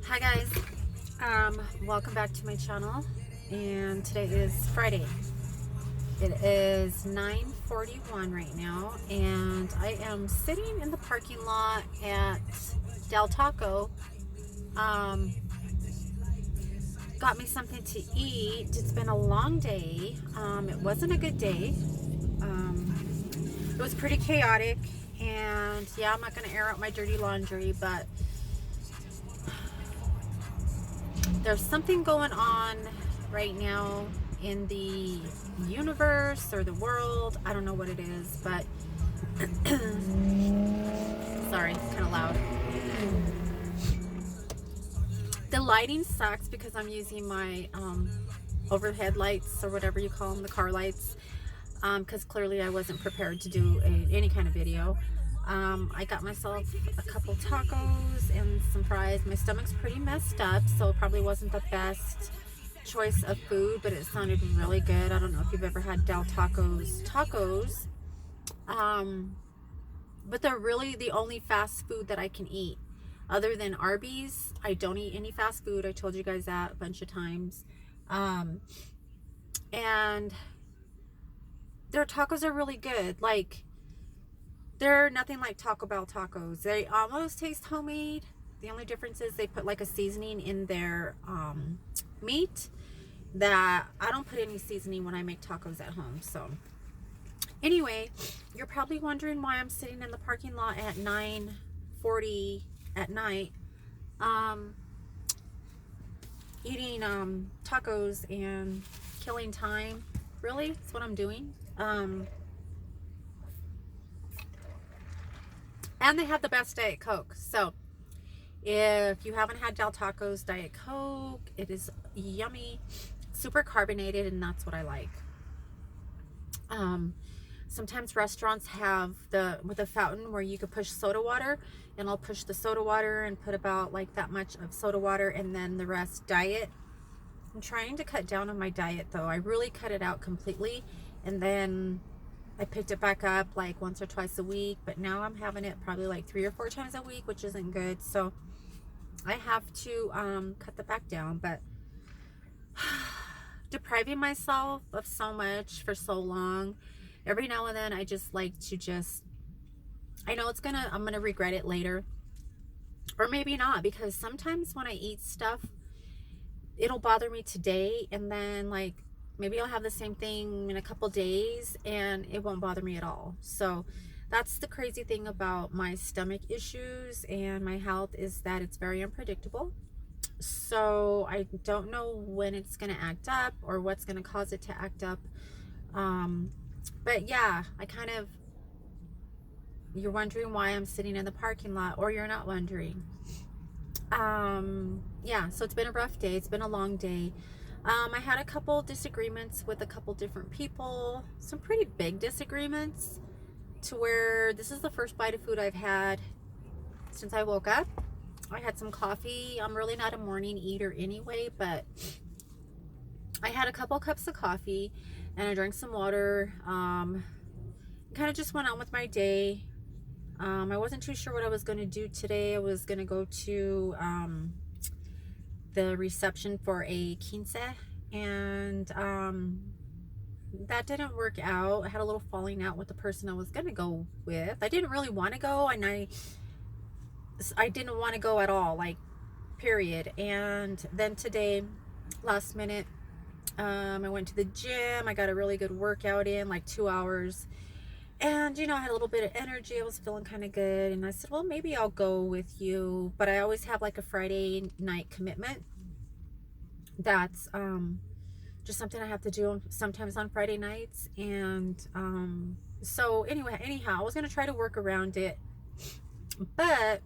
Hi guys, welcome back to my channel, and today is Friday. It is 9:41 right now, and I am sitting in the parking lot at Del Taco. Got me something to eat. It's been a long day. It wasn't a good day. It was pretty chaotic, and yeah, I'm not going to air out my dirty laundry, but there's something going on right now in the universe or the world. I don't know what it is, but sorry, it's kind of loud. The lighting sucks because I'm using my overhead lights, or whatever you call them, the car lights, because clearly I wasn't prepared to do any kind of video. I got myself a couple tacos and some fries. My stomach's pretty messed up, so it probably wasn't the best choice of food, but it sounded really good. I don't know if you've ever had Del Taco's tacos, but they're really the only fast food that I can eat. Other than Arby's, I don't eat any fast food. I told you guys that a bunch of times. And their tacos are really good. Like, they're nothing like Taco Bell tacos. They almost taste homemade. The only difference is they put like a seasoning in their meat that I don't put any seasoning when I make tacos at home. So anyway, you're probably wondering why I'm sitting in the parking lot at 9:40 at night eating tacos and killing time. Really, that's what I'm doing. And they have the best Diet Coke. So if you haven't had Del Taco's Diet Coke, it is yummy, super carbonated, and that's what I like. Sometimes restaurants have with a fountain where you could push soda water, and I'll push the soda water and put about like that much of soda water, and then the rest diet. I'm trying to cut down on my diet though. I really cut it out completely, and then I picked it back up like once or twice a week, but now I'm having it probably like 3 or 4 times a week, which isn't good. So I have to cut that back down. But depriving myself of so much for so long, every now and then I just like to I know I'm gonna regret it later, or maybe not, because sometimes when I eat stuff, it'll bother me today, and then like maybe I'll have the same thing in a couple days and it won't bother me at all. So that's the crazy thing about my stomach issues and my health, is that it's very unpredictable. So I don't know when it's going to act up or what's going to cause it to act up. But yeah, you're wondering why I'm sitting in the parking lot, or you're not wondering. Yeah, so it's been a rough day. It's been a long day. I had a couple disagreements with a couple different people, some pretty big disagreements, to where this is the first bite of food I've had since I woke up. I had some coffee. I'm really not a morning eater anyway, but I had a couple cups of coffee and I drank some water. Kind of just went on with my day. I wasn't too sure what I was going to do today. I was going to go to the reception for a quince, and that didn't work out. I had a little falling out with the person I was going to go with. I didn't really want to go, and I didn't want to go at all, like, period. And then today, last minute, I went to the gym. I got a really good workout in, like 2 hours. And, I had a little bit of energy. I was feeling kind of good. And I said, well, maybe I'll go with you. But I always have like a Friday night commitment. That's just something I have to do sometimes on Friday nights. And so anyhow, I was going to try to work around it. But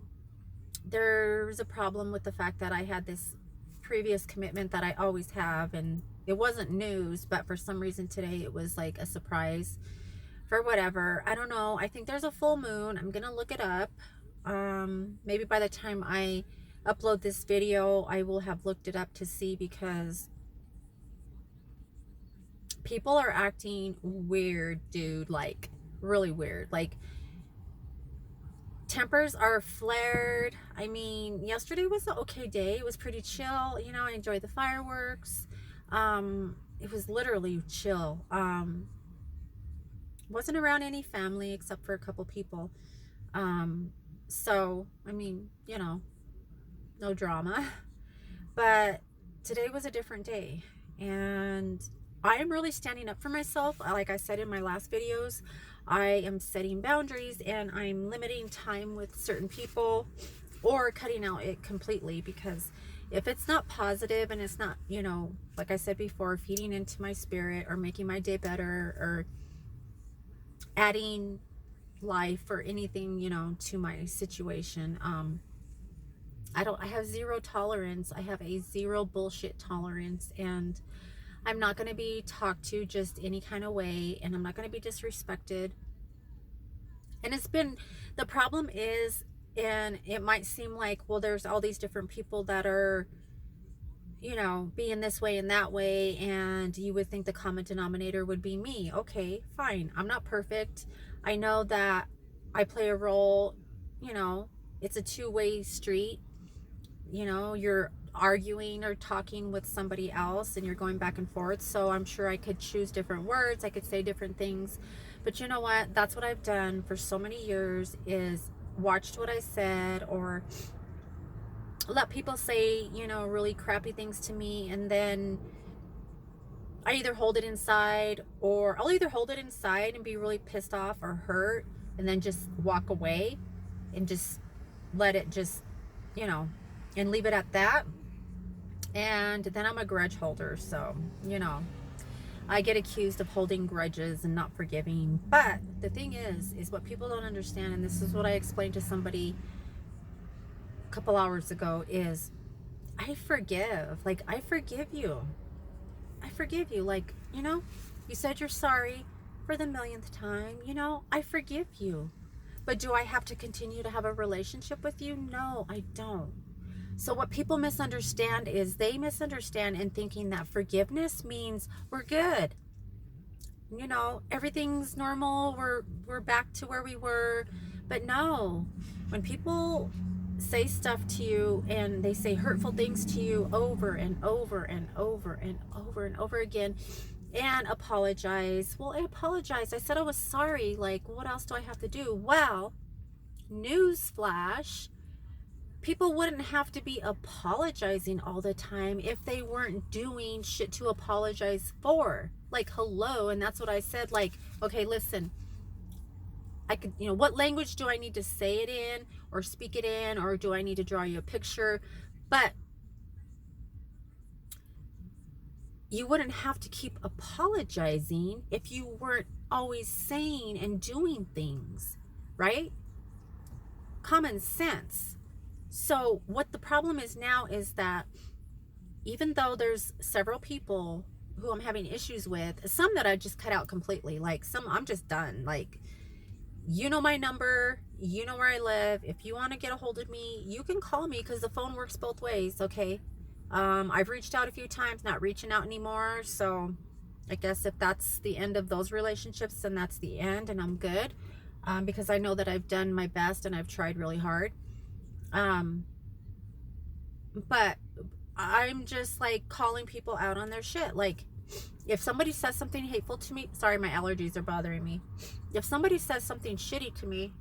there's a problem with the fact that I had this previous commitment that I always have. And it wasn't news, but for some reason today it was like a surprise. For whatever, I don't know. I think there's a full moon. I'm gonna look it up. Maybe by the time I upload this video, I will have looked it up to see, because people are acting weird, dude. Like, really weird. Like, tempers are flared. I mean, yesterday was an okay day. It was pretty chill. You know, I enjoyed the fireworks. It was literally chill. Wasn't around any family except for a couple people. So, I mean, you know, no drama. But today was a different day. And I am really standing up for myself. Like I said in my last videos, I am setting boundaries and I'm limiting time with certain people or cutting out it completely, because if it's not positive and it's not, you know, like I said before, feeding into my spirit or making my day better or adding life or anything, you know, to my situation, I have zero tolerance. I have a zero bullshit tolerance, and I'm not going to be talked to just any kind of way, and I'm not going to be disrespected. And it's been, the problem is, and it might seem like, well, there's all these different people that are, you know, being this way and that way, and you would think the common denominator would be me. Okay, fine. I'm not perfect. I know that I play a role, you know, it's a two-way street. You know, you're arguing or talking with somebody else and you're going back and forth. So I'm sure I could choose different words. I could say different things. But you know what? That's what I've done for so many years, is watched what I said or let people say, you know, really crappy things to me. And then I either hold it inside, or I'll either hold it inside and be really pissed off or hurt and then just walk away and just let it just, you know, and leave it at that. And then I'm a grudge holder, so, you know, I get accused of holding grudges and not forgiving. But the thing is what people don't understand, and this is what I explained to somebody a couple hours ago, is I forgive. Like, I forgive you. I forgive you. Like, you know, you said you're sorry for the millionth time. You know, I forgive you. But do I have to continue to have a relationship with you? No, I don't. So what people misunderstand is they misunderstand in thinking that forgiveness means we're good. You know, everything's normal. We're back to where we were. But no, when people say stuff to you and they say hurtful things to you over and over and over and over and over again, and apologize. Well, I apologized. I said I was sorry. Like, what else do I have to do? Well, newsflash, people wouldn't have to be apologizing all the time if they weren't doing shit to apologize for. Like, hello. And that's what I said. Like, okay, listen, I could, you know, what language do I need to say it in or speak it in, or do I need to draw you a picture? But you wouldn't have to keep apologizing if you weren't always saying and doing things, right? Common sense. So what the problem is now is that even though there's several people who I'm having issues with, some that I just cut out completely, like some I'm just done. Like, you know my number, you know where I live. If you want to get a hold of me, you can call me, because the phone works both ways, okay? I've reached out a few times, not reaching out anymore. So I guess if that's the end of those relationships, then that's the end, and I'm good, because I know that I've done my best and I've tried really hard. But I'm just like calling people out on their shit. Like, if somebody says something hateful to me, sorry, my allergies are bothering me. If somebody says something shitty to me,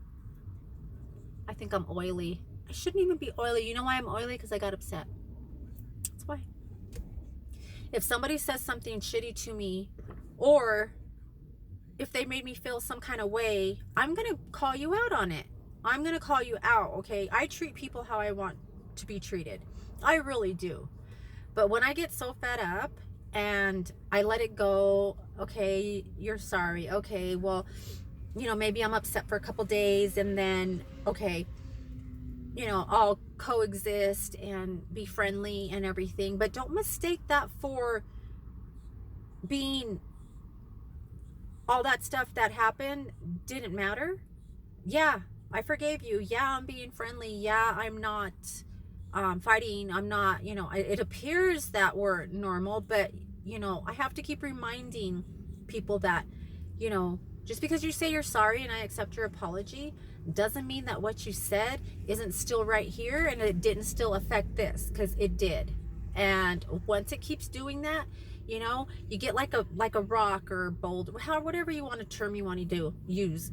I think I'm oily. I shouldn't even be oily. You know why I'm oily? Because I got upset. That's why. If somebody says something shitty to me, or if they made me feel some kind of way, I'm going to call you out on it. I'm going to call you out, okay? I treat people how I want to be treated. I really do. But when I get so fed up and I let it go, okay, you're sorry. Okay, well, you know, maybe I'm upset for a couple days, and then, okay, you know, I'll coexist and be friendly and everything. But don't mistake that for being all that stuff that happened didn't matter. Yeah, I forgave you. Yeah, I'm being friendly. Yeah, I'm not fighting. I'm not, you know, it appears that we're normal, but, you know, I have to keep reminding people that, you know, Just because you say you're sorry and I accept your apology doesn't mean that what you said isn't still right here and it didn't still affect this, because it did. And once it keeps doing that, you know, you get like a rock or boulder, whatever you want to term you want to use.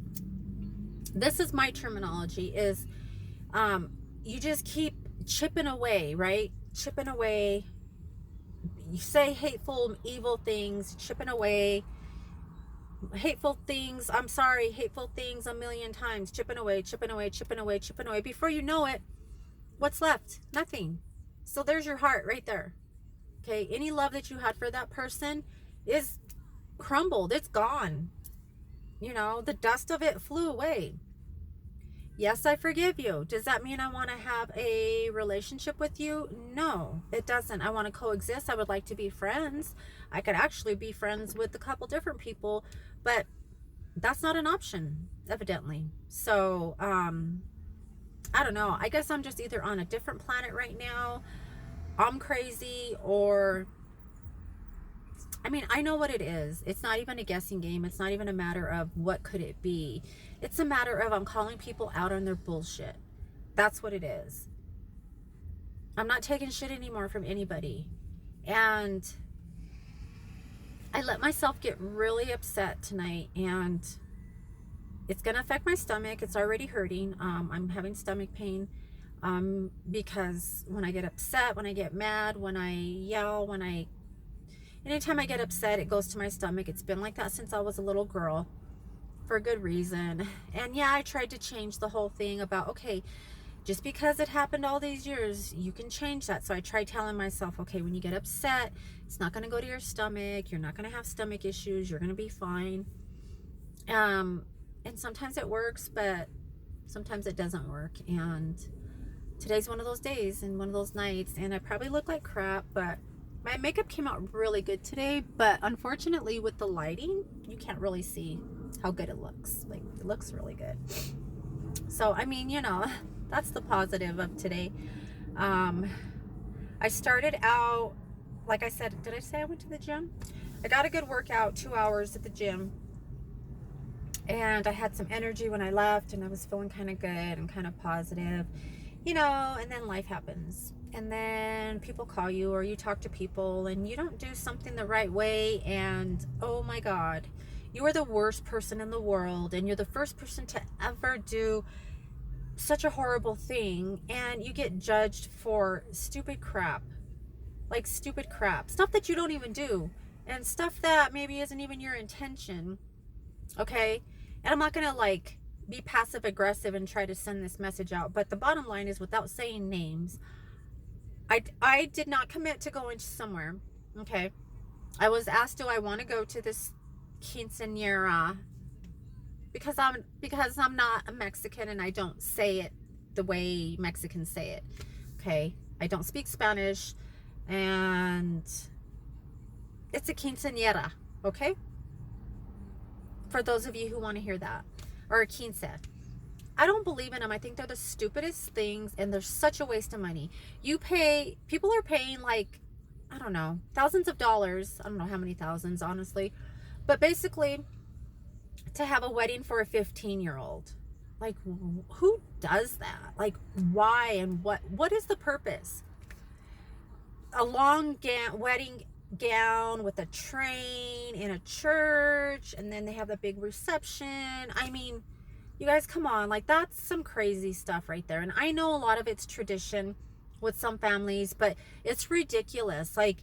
This is my terminology, is you just keep chipping away, right? Chipping away. You say hateful, evil things, chipping away. Hateful things, I'm sorry, hateful things a million times, chipping away, chipping away, chipping away, chipping away. Before you know it, what's left? Nothing. So there's your heart right there. Okay, any love that you had for that person is crumbled. It's gone. You know, the dust of it flew away. Yes, I forgive you. Does that mean I want to have a relationship with you? No, it doesn't. I want to coexist. I would like to be friends. I could actually be friends with a couple different people, but that's not an option, evidently. So, I don't know. I guess I'm just either on a different planet right now, I'm crazy, or I mean, I know what it is. It's not even a guessing game. It's not even a matter of what could it be. It's a matter of I'm calling people out on their bullshit. That's what it is. I'm not taking shit anymore from anybody. And I let myself get really upset tonight, and it's going to affect my stomach. It's already hurting. I'm having stomach pain because when I get upset, when I get mad, when I yell, anytime I get upset, it goes to my stomach. It's been like that since I was a little girl, for a good reason. And yeah, I tried to change the whole thing about, okay, just because it happened all these years, you can change that. So I tried telling myself, okay, when you get upset, it's not going to go to your stomach. You're not going to have stomach issues. You're going to be fine. And sometimes it works, but sometimes it doesn't work. And today's one of those days and one of those nights, and I probably look like crap, but my makeup came out really good today. But unfortunately, with the lighting, you can't really see how good it looks. Like, it looks really good. So, I mean, you know, that's the positive of today. I started out, like I said, did I say I went to the gym? I got a good workout, 2 hours at the gym. And I had some energy when I left, and I was feeling kind of good and kind of positive, you know, and then life happens. And then people call you, or you talk to people, and you don't do something the right way, and oh my God, you are the worst person in the world, and you're the first person to ever do such a horrible thing, and you get judged for stupid crap. Like stupid crap. Stuff that you don't even do, and stuff that maybe isn't even your intention. Okay? And I'm not gonna like be passive aggressive and try to send this message out, but the bottom line is, without saying names, I did not commit to going somewhere. Okay? I was asked, do I want to go to this quinceañera, because I'm not a Mexican and I don't say it the way Mexicans say it. Okay? I don't speak Spanish, and it's a quinceañera, okay? For those of you who want to hear that, or a quince. I don't believe in them. I think they're the stupidest things, and they're such a waste of money. People are paying like, I don't know, thousands of dollars. I don't know how many thousands, honestly. But basically, to have a wedding for a 15-year-old. Like, who does that? Like, why and what is the purpose? A long wedding gown with a train in a church, and then they have the big reception. I mean, you guys, come on. Like, that's some crazy stuff right there. And I know a lot of it's tradition with some families, but it's ridiculous. Like,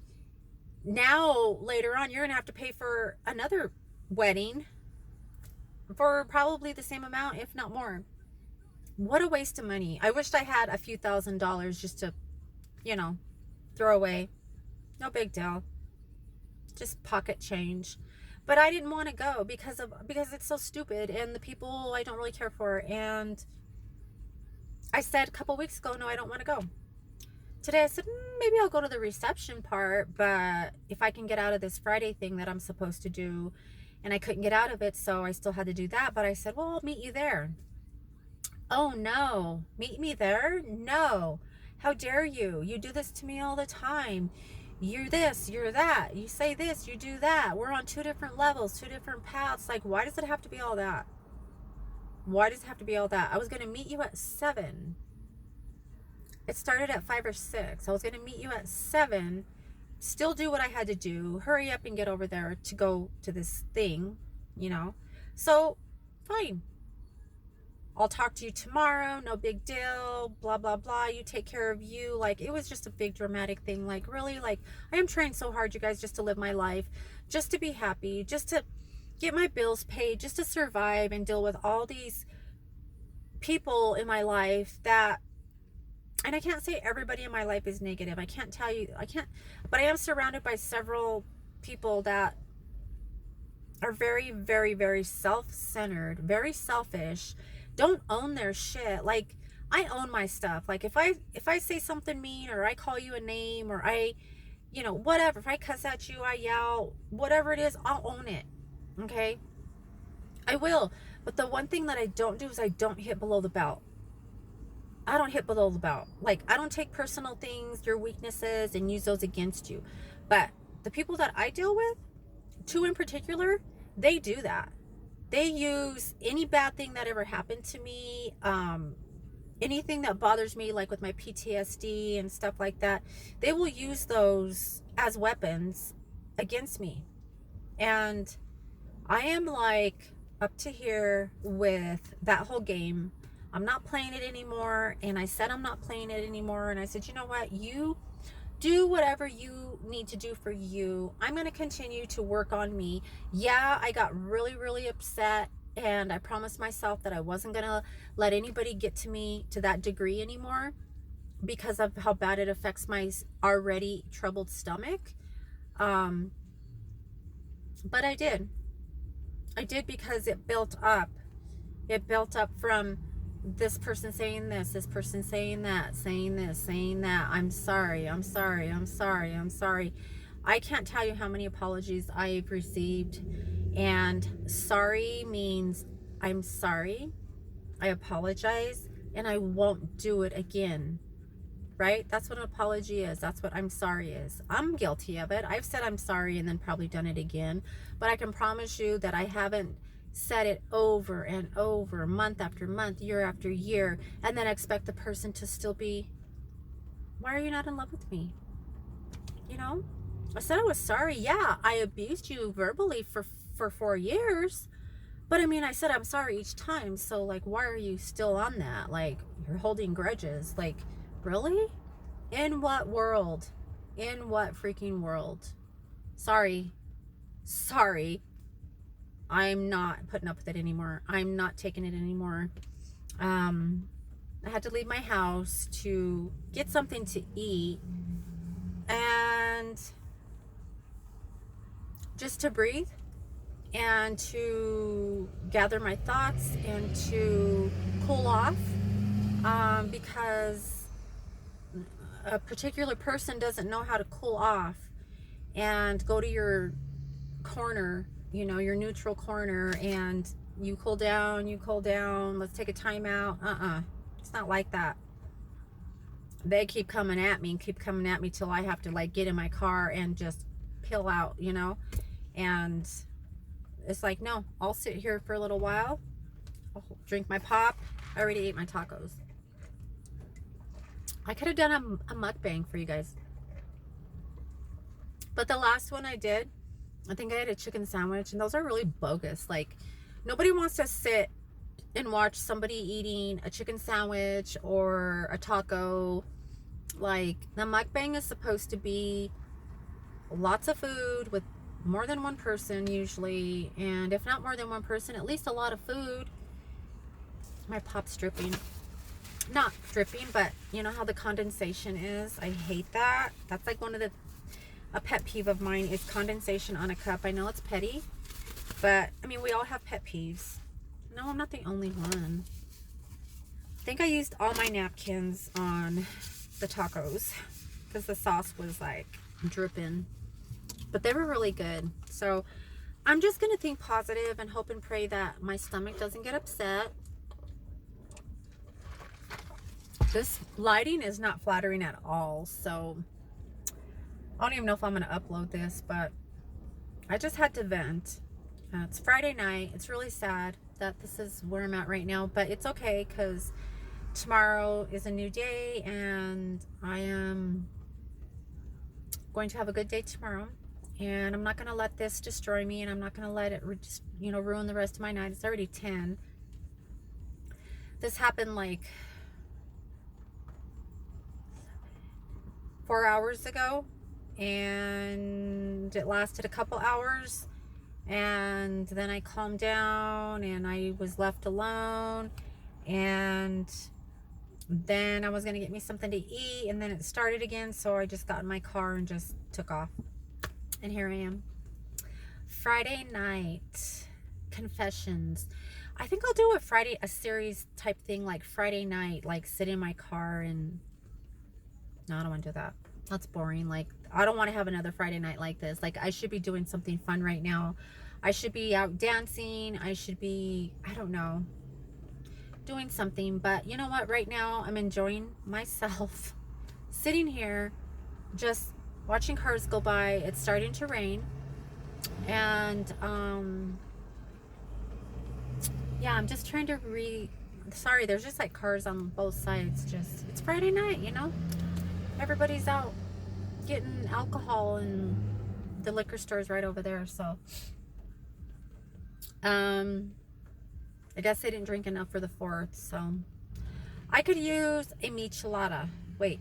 now, later on, you're going to have to pay for another wedding for probably the same amount, if not more. What a waste of money. I wished I had a few $1,000s just to, you know, throw away. No big deal. Just pocket change. But I didn't want to go because it's so stupid, and the people I don't really care for. And I said a couple weeks ago, no, I don't want to go. Today I said, maybe I'll go to the reception part, but if I can get out of this Friday thing that I'm supposed to do, and I couldn't get out of it, so I still had to do that. But I said, well, I'll meet you there. Oh no, meet me there? No. How dare you? You do this to me all the time. you're this, you're that, you say this, you do that, we're on 2 different levels, 2 different paths. Like, why does it have to be all that? Why does it have to be all that? I was going to meet you at 7. It started at 5 or 6. I was going to meet you at 7, still do what I had to do, hurry up and get over there to go to this thing, you know. So, fine. I'll talk to you tomorrow, no big deal, blah, blah, blah. You take care of you. Like, it was just a big dramatic thing. Like, really, like, I am trying so hard, you guys, just to live my life, just to be happy, just to get my bills paid, just to survive and deal with all these people in my life that, and I can't say everybody in my life is negative. I can't tell you, but I am surrounded by several people that are very, very, very self-centered, very selfish, don't own their shit. Like, I own my stuff. Like, if I say something mean, or I call you a name, or I, you know, whatever, if I cuss at you, I yell, whatever it is, I'll own it. Okay? I will. But the one thing that I don't do is I don't hit below the belt. I don't hit below the belt. Like, I don't take personal things, your weaknesses, and use those against you. But the people that I deal with, 2 in particular, they do that. They use any bad thing that ever happened to me, anything that bothers me, like with my PTSD and stuff like that, they will use those as weapons against me. And I am like up to here with that whole game. I'm not playing it anymore. And I said I'm not playing it anymore. And I said, you know what? You do whatever you need to do for you. I'm going to continue to work on me. Yeah, I got really, really upset. And I promised myself that I wasn't going to let anybody get to me to that degree anymore, because of how bad it affects my already troubled stomach. But I did. I did, because it built up. It built up from this person saying this person saying that, saying this, saying that. I'm sorry, I'm sorry, I'm sorry, I'm sorry. I can't tell you how many apologies I've received. And sorry means I'm sorry, I apologize, and I won't do it again. Right? That's what an apology is. That's what I'm sorry is. I'm guilty of it. I've said I'm sorry and then probably done it again. But I can promise you that I haven't said it over and over, month after month, year after year, and then expect the person to still be, why are you not in love with me? You know? I said I was sorry. Yeah, I abused you verbally for 4 years. But I mean, I said I'm sorry each time. So, like, why are you still on that? Like, you're holding grudges. Like, really? In what world? In what freaking world? Sorry. Sorry. I'm not putting up with it anymore. I'm not taking it anymore. I had to leave my house to get something to eat and just to breathe and to gather my thoughts and to cool off, because a particular person doesn't know how to cool off and go to your corner, you know, your neutral corner, and you cool down, let's take a time out. It's not like that. They keep coming at me till I have to, like, get in my car and just peel out, you know. And it's like, no, I'll sit here for a little while, I'll drink my pop. I already ate my tacos. I could have done a mukbang for you guys, but the last one I did, I think I had a chicken sandwich, and those are really bogus. Like, nobody wants to sit and watch somebody eating a chicken sandwich or a taco. Like, the mukbang is supposed to be lots of food with more than one person usually, and if not more than one person, at least a lot of food. My pop's dripping. Not dripping, but you know how the condensation is? I hate that. That's like one of a pet peeve of mine is condensation on a cup. I know it's petty, but I mean, we all have pet peeves. No, I'm not the only one. I think I used all my napkins on the tacos because the sauce was like dripping, but they were really good. So I'm just gonna think positive and hope and pray that my stomach doesn't get upset. This lighting is not flattering at all, so I don't even know if I'm going to upload this, but I just had to vent. It's Friday night. It's really sad that this is where I'm at right now, but it's okay because tomorrow is a new day and I am going to have a good day tomorrow. And I'm not going to let this destroy me, and I'm not going to let it ruin the rest of my night. It's already 10. This happened like 4 hours ago, and it lasted a couple hours, and then I calmed down and I was left alone, and then I was gonna get me something to eat, and then it started again, so I just got in my car and just took off, and here I am. Friday night confessions. I think I'll do a series type thing, like Friday night, like sit in my car and no, I don't want to do that. That's boring. Like, I don't want to have another Friday night like this. Like, I should be doing something fun right now. I should be out dancing. I should be, I don't know, doing something. But you know what? Right now, I'm enjoying myself sitting here, just watching cars go by. It's starting to rain. And, yeah, I'm just trying to sorry, there's just like cars on both sides. Just, it's Friday night, you know? Everybody's out getting alcohol, and the liquor store's right over there. So I guess they didn't drink enough for the 4th, so I could use a michelada. Wait,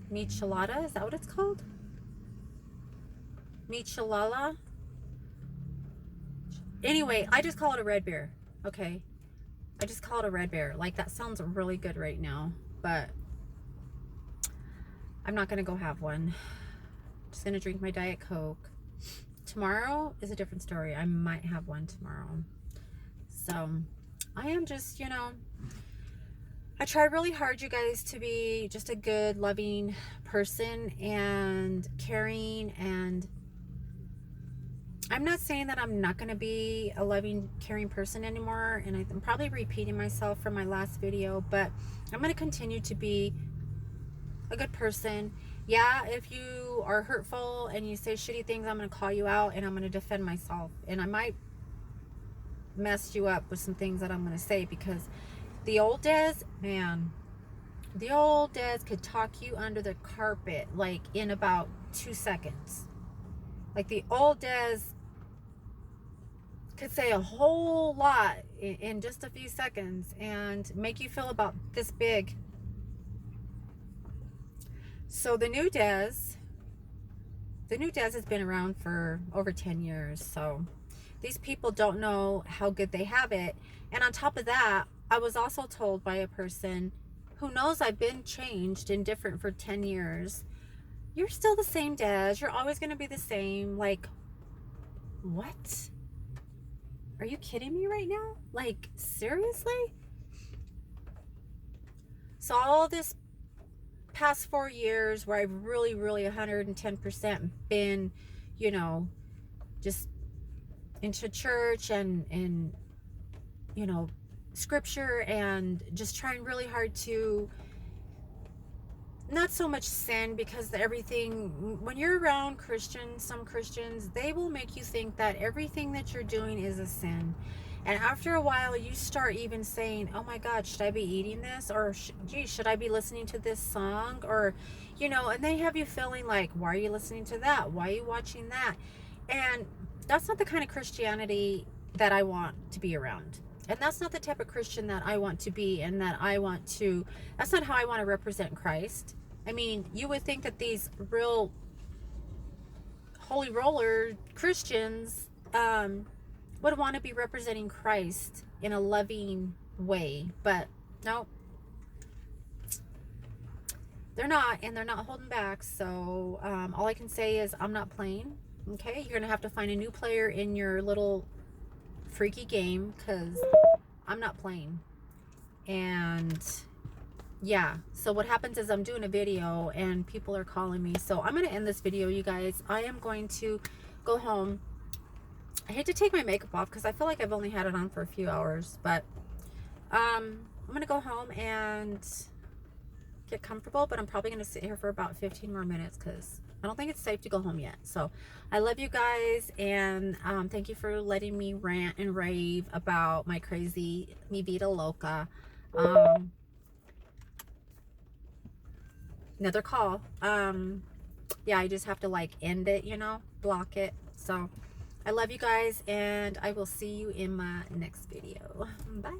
michelada, is that what it's called? Michelada. Anyway, I just call it a red beer. Okay, I just call it a red beer. Like, that sounds really good right now, but I'm not gonna go have one. I'm just gonna drink my Diet Coke. Tomorrow is a different story. I might have one tomorrow. So I am just, I try really hard, you guys, to be just a good, loving person and caring. And I'm not saying that I'm not going to be a loving, caring person anymore. And I'm probably repeating myself from my last video, but I'm going to continue to be a good person. Yeah, if you are hurtful and you say shitty things, I'm going to call you out and I'm going to defend myself. And I might mess you up with some things that I'm going to say, because the old Des, man, the old Des could talk you under the carpet like in about 2 seconds. Like, the old Des could say a whole lot in just a few seconds and make you feel about this big. So the new Des has been around for over 10 years. So these people don't know how good they have it. And on top of that, I was also told by a person who knows I've been changed and different for 10 years. You're still the same Des. You're always going to be the same. Like, what? Are you kidding me right now? Like, seriously? So all this past 4 years where I've really 110% been, just into church and scripture, and just trying really hard to not so much sin, because everything, when you're around Christians, some Christians, they will make you think that everything that you're doing is a sin. And after a while, you start even saying, oh my God, should I be eating this? Or, gee, should I be listening to this song? Or, and they have you feeling like, why are you listening to that? Why are you watching that? And that's not the kind of Christianity that I want to be around. And that's not the type of Christian that I want to be, and that's not how I want to represent Christ. I mean, you would think that these real holy roller Christians would want to be representing Christ in a loving way, but no, they're not, and they're not holding back. So all I can say is I'm not playing. Okay, you're gonna have to find a new player in your little freaky game, because I'm not playing. And yeah, so what happens is I'm doing a video and people are calling me, so I'm gonna end this video, you guys. I am going to go home. I hate to take my makeup off because I feel like I've only had it on for a few hours, but I'm gonna go home and get comfortable. But I'm probably gonna sit here for about 15 more minutes because I don't think it's safe to go home yet. So I love you guys, and thank you for letting me rant and rave about my crazy mi vida loca. Another call. Yeah, I just have to like end it, you know, block it. So I love you guys, and I will see you in my next video. Bye.